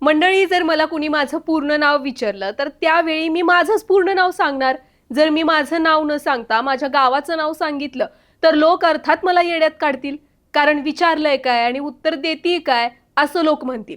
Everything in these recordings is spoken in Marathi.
मंडळी, जर मला कुणी माझं पूर्ण नाव विचारलं तर त्यावेळी मी माझंच पूर्ण नाव सांगणार. जर मी माझं नाव न सांगता माझ्या गावाचं नाव सांगितलं तर लोक अर्थात मला येड्यात काढतील. कारण विचारलंय काय आणि उत्तर देतीये काय असं लोक म्हणतील.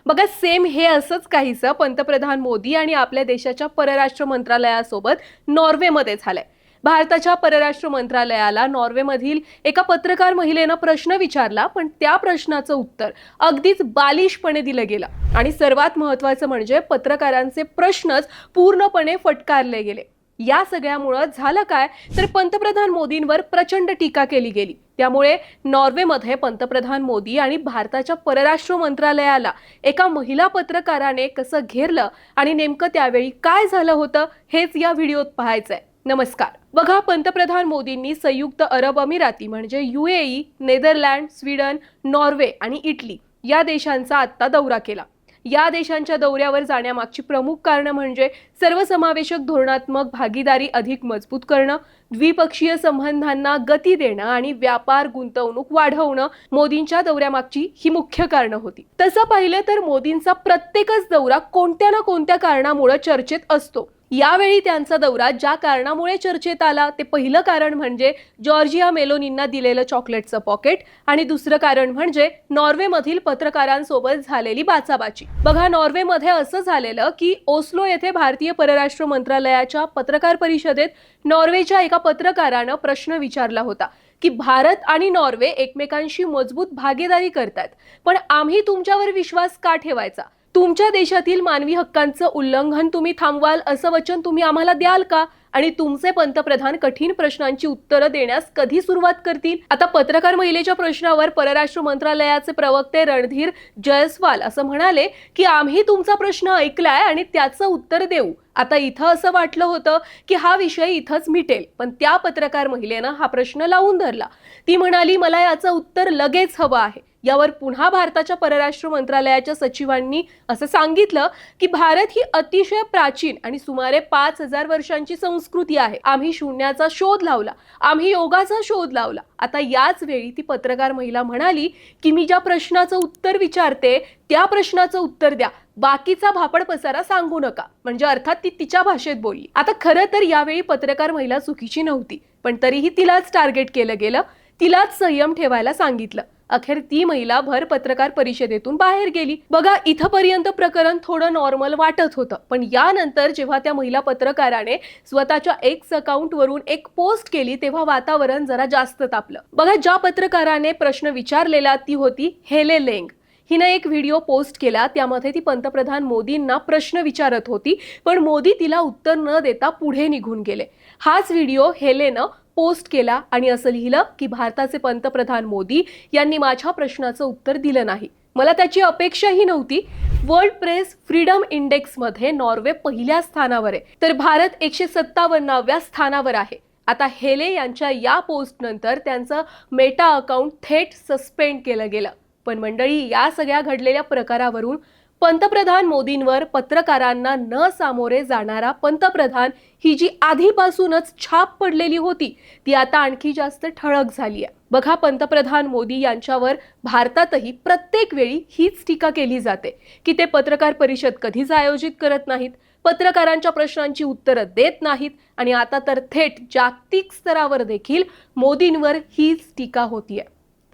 बघा, सेम हे असंच काहीसं पंतप्रधान मोदी आणि आपल्या देशाच्या परराष्ट्र मंत्रालयासोबत नॉर्वेमध्ये झालंय. भारताच्या परराष्ट्र मंत्रालयाला नॉर्वेमधील एका पत्रकार महिलेनं प्रश्न विचारला, पण त्या प्रश्नाचं उत्तर अगदीच बालिशपणे दिलं गेलं आणि सर्वात महत्त्वाचं म्हणजे पत्रकारांचे प्रश्नच पूर्णपणे फटकारले गेले. या सगळ्यामुळे झालं काय तर पंतप्रधान मोदींवर प्रचंड टीका केली गेली. त्यामुळे नॉर्वेमध्ये पंतप्रधान मोदी आणि भारताच्या परराष्ट्र मंत्रालयाला एका महिला पत्रकाराने कसं घेरलं आणि नेमकं त्यावेळी काय झालं होतं हेच या व्हिडिओत पाहायचंय. नमस्कार. बघा, पंतप्रधान मोदींनी संयुक्त अरब अमिराती म्हणजे UAE, नेदरलँड, स्वीडन, नॉर्वे आणि इटली या देशांचा आत्ता दौरा केला. या देशांच्या दौऱ्यावर जाण्यामागची प्रमुख कारणं म्हणजे सर्वसमावेशक धोरणात्मक भागीदारी अधिक मजबूत करणं, द्विपक्षीय संबंधांना गती देणं आणि व्यापार गुंतवणूक वाढवणं मोदींच्या दौऱ्यामागची ही मुख्य कारणं होती. तसं पाहिलं तर मोदींचा प्रत्येकच दौरा कोणत्या ना कोणत्या कारणामुळे चर्चेत असतो. यावेळी त्यांचा दौरा ज्या कारणामुळे चर्चेत आला ते पहिलं कारण म्हणजे जॉर्जिया मेलोनींना दिलेलं चॉकलेटचं पॉकेट आणि दुसरं कारण म्हणजे नॉर्वेमधील पत्रकारांसोबत झालेली बाचाबाची. बघा, नॉर्वेमध्ये असं झालेलं की ओस्लो येथे भारतीय परराष्ट्र मंत्रालयाच्या पत्रकार परिषदेत नॉर्वेच्या एका पत्रकारानं प्रश्न विचारला होता की भारत आणि नॉर्वे एकमेकांशी मजबूत भागीदारी करतात, पण आम्ही तुमच्यावर विश्वास का ठेवायचा? तुमच्या देशातील मानवी हक्कांचं उल्लंघन तुम्ही थांबवाल असं वचन तुम्ही आम्हाला द्याल का? आणि तुमचे पंतप्रधान कठीण प्रश्नांची उत्तरं देण्यास कधी सुरुवात करतील? आता पत्रकार महिलेच्या प्रश्नावर परराष्ट्र मंत्रालयाचे प्रवक्ते रणधीर जयस्वाल असं म्हणाले की आम्ही तुमचा प्रश्न ऐकलाय आणि त्याचं उत्तर देऊ. आता इथं असं वाटलं होतं की हा विषय इथंच मिटेल, पण त्या पत्रकार महिलेनं हा प्रश्न लावून धरला. ती म्हणाली, मला याचं उत्तर लगेच हवं आहे. यावर पुन्हा भारताच्या परराष्ट्र मंत्रालयाच्या सचिवांनी असं सांगितलं की भारत ही अतिशय प्राचीन आणि सुमारे 5000 वर्षांची संस्कृती आहे. आम्ही शून्याचा शोध लावला, आम्ही योगाचा शोध लावला. आता याच वेळी ती पत्रकार महिला म्हणाली की मी ज्या प्रश्नाचं उत्तर विचारते त्या प्रश्नाचं उत्तर द्या, बाकीचा भापड पसारा सांगू नका. म्हणजे अर्थात ती तिच्या भाषेत बोलली. आता खरं तर यावेळी पत्रकार महिला चुकीची नव्हती, पण तरीही तिलाच टार्गेट केलं गेलं, तिलाच संयम ठेवायला सांगितलं. अखेर ती महिला भर पत्रकार परिषदेतून बाहेर गेली. बघा, इथपर्यंत प्रकरण थोडं नॉर्मल वाटत होतं, पण यानंतर जेव्हा त्या महिला पत्रकाराने स्वतःच्या एक्स अकाउंटवरून एक पोस्ट केली तेव्हा वातावरण जरा जास्त तापलं. बघा, ज्या पत्रकाराने प्रश्न विचारलेला ती होती हेले लेंग. हिनं एक व्हिडिओ पोस्ट केला, त्यामध्ये ती पंतप्रधान मोदींना प्रश्न विचारत होती, पण मोदी तिला उत्तर न देता पुढे निघून गेले. हाच व्हिडिओ हेलेनं पोस्ट केला आणि असं लिहिलं की भारताचे पंतप्रधान मोदी यांनी माझ्या प्रश्नाचं उत्तर दिलं नाही, मला त्याची अपेक्षाही नव्हती. वर्ल्ड प्रेस फ्रीडम इंडेक्समध्ये नॉर्वे पहिल्या स्थानावर आहे तर भारत 157व्या स्थानावर आहे. आता हेले यांच्या या पोस्ट नंतर त्यांचं मेटा अकाउंट थेट सस्पेंड केलं गेलं. पण मंडळी, या सगळ्या घडलेल्या प्रकारावरून पंतप्रधान मोदींवर पत्रकारांना न सामोरे जाणारा पंतप्रधान ही जी आधीपासूनच छाप पडलेली होती ती आता आणखी जास्त ठळक झाली आहे. बघा, पंतप्रधान मोदी यांच्यावर भारतातही प्रत्येक वेळी हीच टीका केली जाते की ते पत्रकार परिषद कधीच आयोजित करत नाहीत, पत्रकारांच्या प्रश्नांची उत्तरं देत नाहीत आणि आता तर थेट जागतिक स्तरावर देखील मोदींवर हीच टीका होतीये.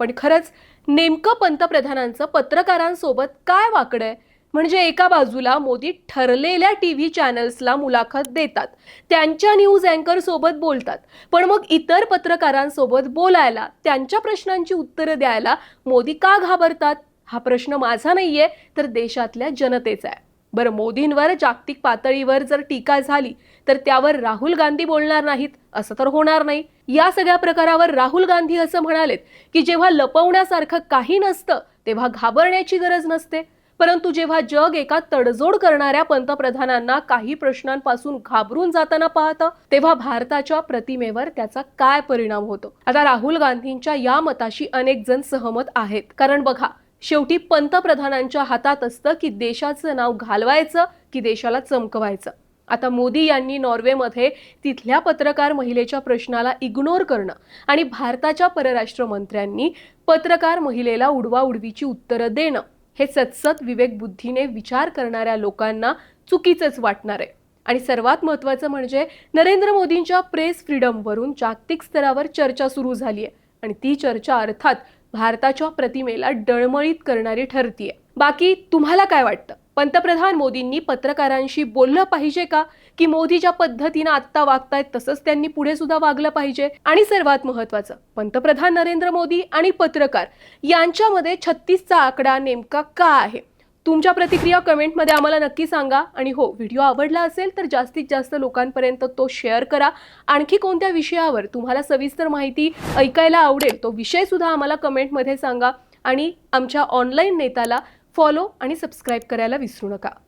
पण खरंच नेमकं पंतप्रधानांचं पत्रकारांसोबत काय वाकडंय? म्हणजे एका बाजूला मोदी ठरलेल्या TV चॅनल्सला मुलाखत देतात, त्यांच्या न्यूज अँकर सोबत बोलतात, पण मग इतर पत्रकारांसोबत बोलायला, त्यांच्या प्रश्नांची उत्तरं द्यायला मोदी का घाबरतात? हा प्रश्न माझा नाहीये तर देशातल्या जनतेचा आहे. बरं, मोदींवर जागतिक पातळीवर जर टीका झाली तर त्यावर राहुल गांधी बोलणार नाहीत असं तर होणार नाही. या सगळ्या प्रकारावर राहुल गांधी असं म्हणालेत की जेव्हा लपवण्यासारखं काही नसतं तेव्हा घाबरण्याची गरज नसते, परंतु जेव्हा जग एका तडजोड करणाऱ्या पंतप्रधानांना काही प्रश्नांपासून घाबरून जाताना पाहतं तेव्हा भारताच्या प्रतिमेवर त्याचा काय परिणाम होतो? आता राहुल गांधींच्या या मताशी अनेक जण सहमत आहेत, कारण बघा, शेवटी पंतप्रधानांच्या हातात असतं की देशाचं नाव घालवायचं की देशाला चमकवायचं. आता मोदी यांनी नॉर्वेमध्ये तिथल्या पत्रकार महिलेच्या प्रश्नाला इग्नोर करणं आणि भारताच्या परराष्ट्र मंत्र्यांनी पत्रकार महिलेला उडवाउडवीची उत्तरं देणं हे सतसत विवेकबुद्धीने विचार करणाऱ्या लोकांना चुकीचंच वाटणार आहे. आणि सर्वात महत्त्वाचं म्हणजे नरेंद्र मोदींच्या प्रेस फ्रीडमवरून जागतिक स्तरावर चर्चा सुरू झाली आहे आणि ती चर्चा अर्थात भारताच्या प्रतिमेला डळमळीत करणारी ठरतीये. बाकी तुम्हाला काय वाटतं? पंतप्रधान मोदींनी पत्रकारांशी बोललं पाहिजे का, की मोदी ज्या पद्धतीनं आत्ता वागतायत तसंच त्यांनी पुढे सुद्धा वागलं पाहिजे? आणि सर्वात महत्त्वाचं, पंतप्रधान नरेंद्र मोदी आणि पत्रकार यांच्यामध्ये 36चा आकडा नेमका का आहे? तुमच्या प्रतिक्रिया कमेंटमध्ये आम्हाला नक्की सांगा. आणि हो, व्हिडिओ आवडला असेल तर जास्तीत जास्त लोकांपर्यंत तो शेअर करा. आणखी कोणत्या विषयावर तुम्हाला सविस्तर माहिती ऐकायला आवडेल तो विषय सुद्धा आम्हाला कमेंटमध्ये सांगा. आणि आमच्या ऑनलाईन नेताला फॉलो आणि सबस्क्राईब करायला विसरू नका.